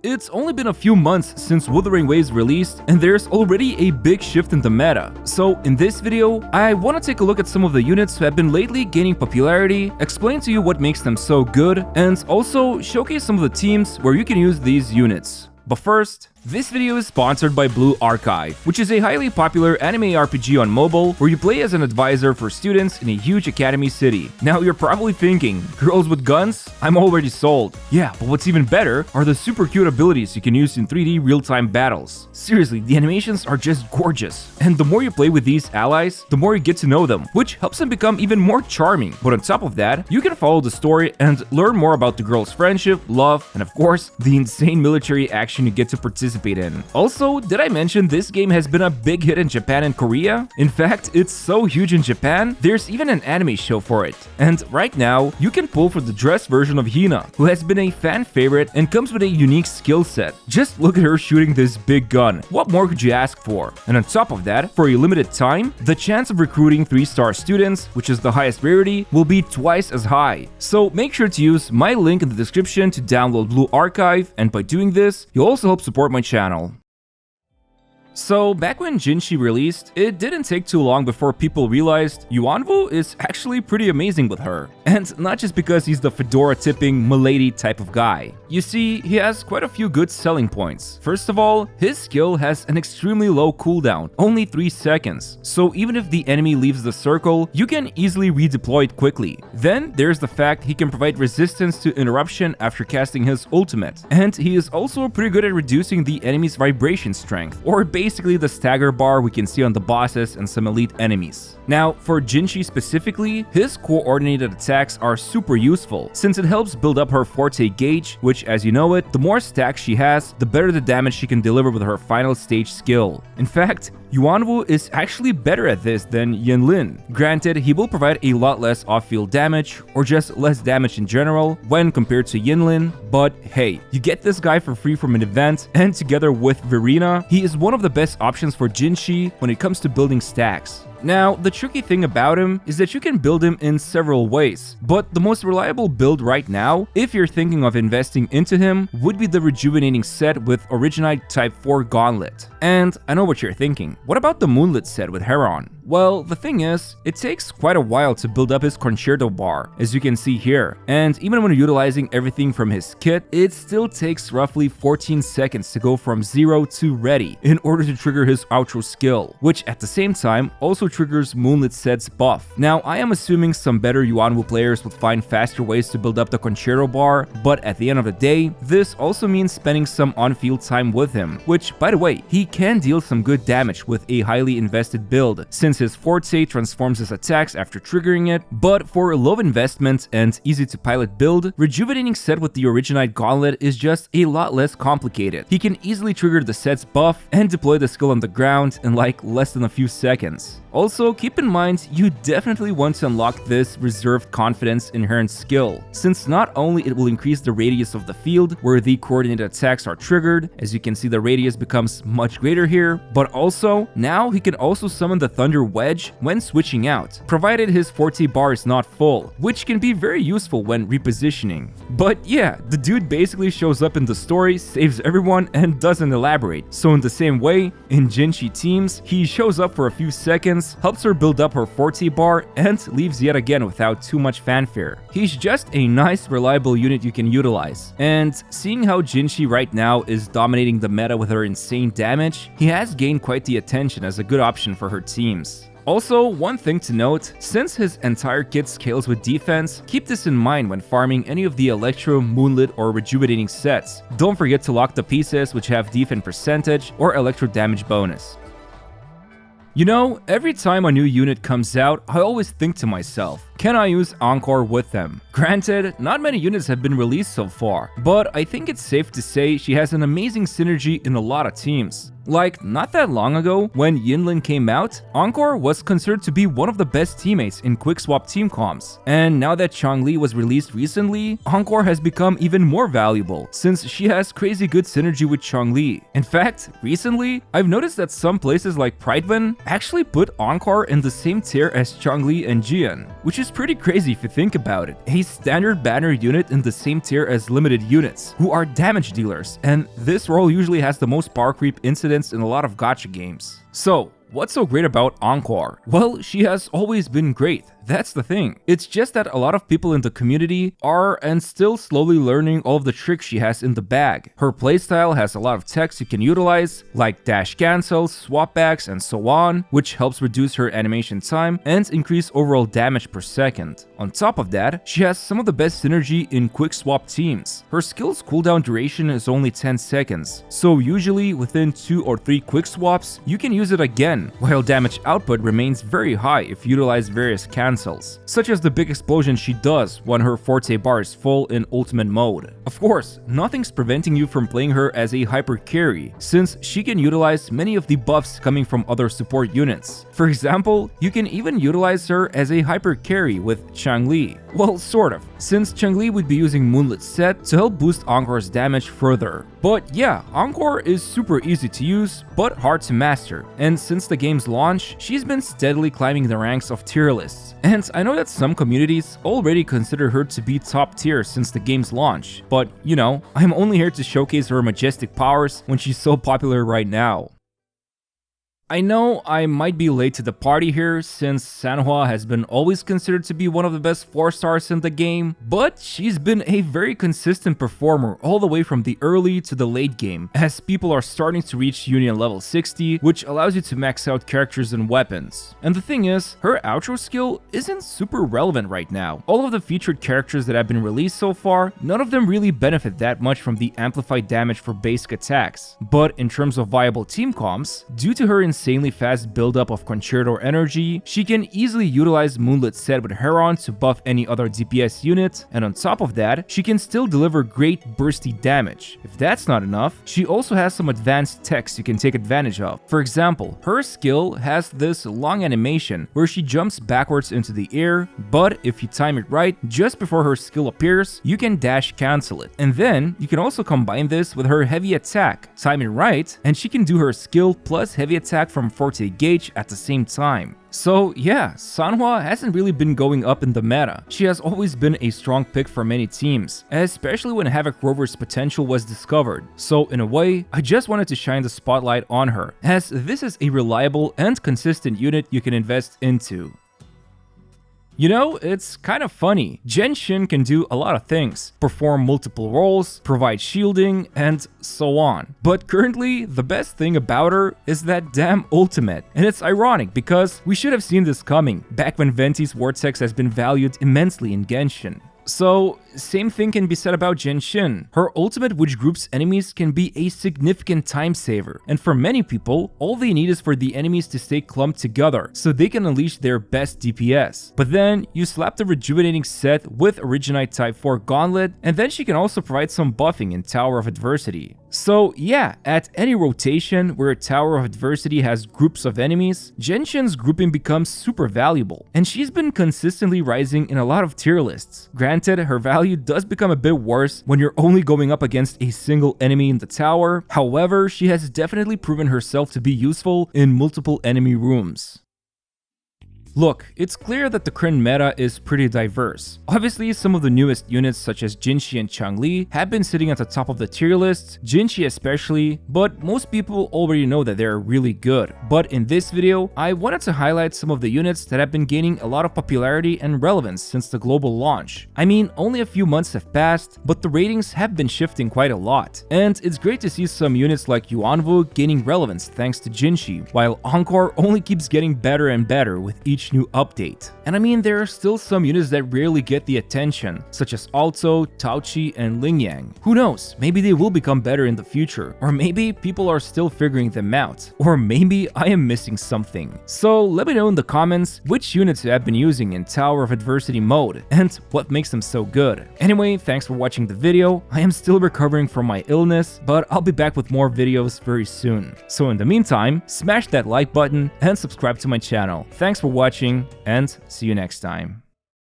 it's only been a few months since Wuthering Waves released, and there's already a big shift in the meta. So in this video, I want to take a look at some of the units who have been lately gaining popularity, explain to you what makes them so good, and also showcase some of the teams where you can use these units. But first, this video is sponsored by Blue Archive, which is a highly popular anime RPG on mobile where you play as an advisor for students in a huge academy city. Now you're probably thinking, girls with guns? I'm already sold. Yeah, but what's even better are the super cute abilities you can use in 3D real-time battles. Seriously, the animations are just gorgeous. And the more you play with these allies, the more you get to know them, which helps them become even more charming. But on top of that, you can follow the story and learn more about the girls' friendship, love, and of course, the insane military action you get to participate in. Also, did I mention this game has been a big hit in Japan and Korea? In fact, it's so huge in Japan, there's even an anime show for it. And right now, you can pull for the dress version of Hina, who has been a fan favorite and comes with a unique skill set. Just look at her shooting this big gun. What more could you ask for? And on top of that, for a limited time, the chance of recruiting 3-star students, which is the highest rarity, will be twice as high. So make sure to use my link in the description to download Blue Archive, and by doing this, you'll also help support my channel. So, back when Jinshi released, it didn't take too long before people realized Yuanwu is actually pretty amazing with her. And not just because he's the fedora-tipping milady type of guy. You see, he has quite a few good selling points. First of all, his skill has an extremely low cooldown, only 3 seconds. So even if the enemy leaves the circle, you can easily redeploy it quickly. Then there's the fact he can provide resistance to interruption after casting his ultimate. And he is also pretty good at reducing the enemy's vibration strength, or basically the stagger bar we can see on the bosses and some elite enemies. Now, for Jinshi specifically, his coordinated attacks are super useful, since it helps build up her forte gauge, which as you know it, the more stacks she has, the better the damage she can deliver with her final stage skill. In fact, Yuanwu is actually better at this than Yinlin. Granted, he will provide a lot less off-field damage, or just less damage in general, when compared to Yinlin, but hey, you get this guy for free from an event, and together with Verena, he is one of the best options for Jinshi when it comes to building stacks. Now, the tricky thing about him is that you can build him in several ways, but the most reliable build right now, if you're thinking of investing into him, would be the rejuvenating set with Originite Type 4 Gauntlet. And I know what you're thinking, what about the Moonlit set with Heron? Well, the thing is, it takes quite a while to build up his concerto bar, as you can see here, and even when utilizing everything from his kit, it still takes roughly 14 seconds to go from 0 to ready in order to trigger his outro skill, which at the same time also triggers Moonlit set's buff. Now, I am assuming some better Yuanwu players would find faster ways to build up the concerto bar, but at the end of the day, this also means spending some on-field time with him, which, by the way, he can deal some good damage with a highly invested build, since his forte transforms his attacks after triggering it, but for a low investment and easy to pilot build, rejuvenating set with the Originite Gauntlet is just a lot less complicated. He can easily trigger the set's buff and deploy the skill on the ground in like less than a few seconds. Also, keep in mind, you definitely want to unlock this reserved confidence inherent skill, since not only it will increase the radius of the field where the coordinated attacks are triggered, as you can see the radius becomes much greater here, but also, now he can also summon the Thunder Wedge when switching out, provided his forte bar is not full, which can be very useful when repositioning. But yeah, the dude basically shows up in the story, saves everyone, and doesn't elaborate. So in the same way, in Jinshi teams, he shows up for a few seconds, helps her build up her forte bar, and leaves yet again without too much fanfare. He's just a nice, reliable unit you can utilize. And seeing how Jinshi right now is dominating the meta with her insane damage, he has gained quite the attention as a good option for her teams. Also, one thing to note, since his entire kit scales with defense, keep this in mind when farming any of the Electro, Moonlit, or Rejuvenating sets. Don't forget to lock the pieces which have defense percentage or Electro damage bonus. You know, every time a new unit comes out, I always think to myself, can I use Encore with them? Granted, not many units have been released so far, but I think it's safe to say she has an amazing synergy in a lot of teams. Like, not that long ago, when Yinlin came out, Encore was considered to be one of the best teammates in quick-swap team comps. And now that Changli was released recently, Encore has become even more valuable, since she has crazy good synergy with Changli. In fact, recently, I've noticed that some places like Prideven actually put Encore in the same tier as Changli and Jian, which is is pretty crazy if you think about it. A standard banner unit in the same tier as limited units, who are damage dealers, and this role usually has the most power creep incidents in a lot of gacha games. So, what's so great about Encore? Well, she has always been great. That's the thing. It's just that a lot of people in the community are and still slowly learning all of the tricks she has in the bag. Her playstyle has a lot of techs you can utilize, like dash cancels, swap backs, and so on, which helps reduce her animation time and increase overall damage per second. On top of that, she has some of the best synergy in quick swap teams. Her skill's cooldown duration is only 10 seconds, so usually within 2 or 3 quick swaps, you can use it again, while damage output remains very high if you utilize various cancels, such as the big explosion she does when her forte bar is full in ultimate mode. Of course, nothing's preventing you from playing her as a hyper carry, since she can utilize many of the buffs coming from other support units. For example, you can even utilize her as a hyper carry with Changli. Well, sort of, since Changli would be using Moonlit Set to help boost Encore's damage further. But yeah, Encore is super easy to use, but hard to master, and since the game's launch, she's been steadily climbing the ranks of tier lists. And I know that some communities already consider her to be top tier since the game's launch, but you know, I'm only here to showcase her majestic powers when she's so popular right now. I know I might be late to the party here, since Sanhua has been always considered to be one of the best 4 stars in the game, but she's been a very consistent performer all the way from the early to the late game, as people are starting to reach Union level 60, which allows you to max out characters and weapons. And the thing is, her outro skill isn't super relevant right now. All of the featured characters that have been released so far, none of them really benefit that much from the amplified damage for basic attacks. But in terms of viable team comps, due to her insanely fast buildup of concerto energy, she can easily utilize Moonlit Set with Heron to buff any other DPS unit, and on top of that, she can still deliver great bursty damage. If that's not enough, she also has some advanced techs you can take advantage of. For example, her skill has this long animation where she jumps backwards into the air, but if you time it right, just before her skill appears, you can dash cancel it. And then, you can also combine this with her heavy attack, time it right, and she can do her skill plus heavy attack from Forte Gauge at the same time. So yeah, Sanhua hasn't really been going up in the meta. She has always been a strong pick for many teams, especially when Havoc Rover's potential was discovered. So in a way, I just wanted to shine the spotlight on her, as this is a reliable and consistent unit you can invest into. You know, it's kind of funny. Genshin can do a lot of things, perform multiple roles, provide shielding, and so on. But currently, the best thing about her is that damn ultimate. And it's ironic because we should have seen this coming, back when Venti's Vortex has been valued immensely in Genshin. So, same thing can be said about Genshin. Her ultimate, which groups enemies, can be a significant time saver, and for many people, all they need is for the enemies to stay clumped together so they can unleash their best DPS. But then, you slap the rejuvenating set with Originite Type 4 Gauntlet, and then she can also provide some buffing in Tower of Adversity. So yeah, at any rotation where Tower of Adversity has groups of enemies, Genshin's grouping becomes super valuable, and she's been consistently rising in a lot of tier lists. Granted, her value does become a bit worse when you're only going up against a single enemy in the tower. However, she has definitely proven herself to be useful in multiple enemy rooms. Look, it's clear that the current meta is pretty diverse. Obviously, some of the newest units such as Jinshi and Changli have been sitting at the top of the tier list, Jinshi especially, but most people already know that they're really good. But in this video, I wanted to highlight some of the units that have been gaining a lot of popularity and relevance since the global launch. I mean, only a few months have passed, but the ratings have been shifting quite a lot. And it's great to see some units like Yuanwu gaining relevance thanks to Jinshi, while Encore only keeps getting better and better with each new update. And I mean, there are still some units that rarely get the attention, such as Alto, Taochi, and Lingyang. Who knows, maybe they will become better in the future, or maybe people are still figuring them out, or maybe I am missing something. So let me know in the comments which units you have been using in Tower of Adversity mode, and what makes them so good. Anyway, thanks for watching the video. I am still recovering from my illness, but I'll be back with more videos very soon. So in the meantime, smash that like button and subscribe to my channel. Thanks for watching, and see you next time.